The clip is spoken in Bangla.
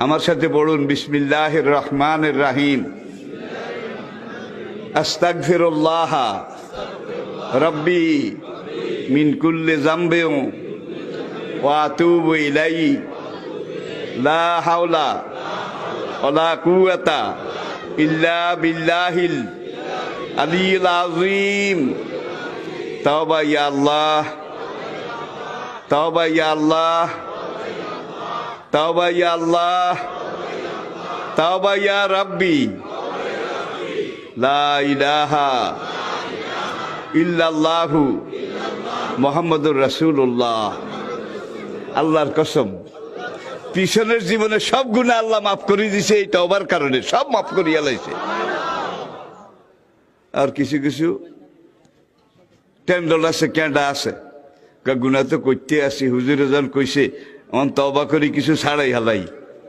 আমার সাথে পড়ুন, বিসমিল্লাহির রহমানির রহিম। আস্তাগফিরুল্লাহ রব্বি মিন কুল্লি যামবিন ওয়া আতুবু ইলাইহি লা হাওলা ওয়ালা কুওয়াতা ইল্লা বিল্লাহিল আলিয়্যিল আযীম। তাওবা ইয়া আল্লাহ, তাওবা ইয়া আল্লাহ, তাওবা ইয়া আল্লাহ, তাওবা ইয়া রাব্বি, লা ইলাহা ইল্লাল্লাহু মুহাম্মাদুর রাসূলুল্লাহ। আল্লাহর কসম, পিছনের জীবনে সব গুনাহ আল্লাহ মাফ করে দিছে এই তওবার কারণে, সব মাফ করিয়া লাইছে। আর কিছু কিছু টেন্ডল আছে, ক্যান্ডা আছে, গুনাহ তো করতে আসি, হুজুরে যখন কইছে তওবা করি কিছু ছাড়াই হালাই।